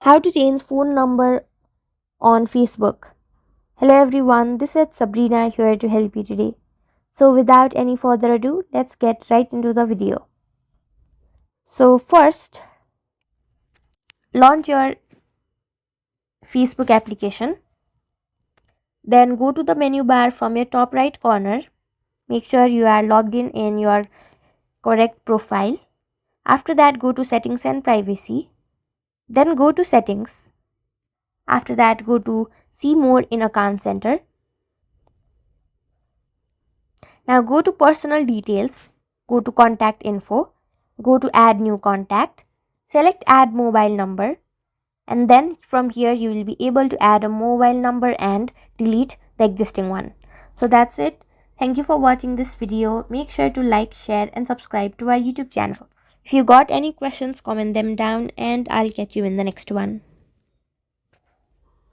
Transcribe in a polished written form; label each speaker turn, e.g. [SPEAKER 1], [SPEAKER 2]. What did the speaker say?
[SPEAKER 1] How to change phone number on Facebook. Hello everyone, this is Sabrina here to help you today. So without any further ado, let's get right into the video. So first, launch your Facebook application. Then go to the menu bar from your top right corner. Make sure you are logged in your correct profile. After that, go to settings and privacy. Then go to settings. After that, go to see more in account center. Now go to personal details, go to contact info, go to add new contact, select add mobile number, and then from here you will be able to add a mobile number and delete the existing one. So that's it. Thank you for watching this video. Make sure to like, share and subscribe to our YouTube channel. If you got any questions, comment them down and I'll catch you in the next one.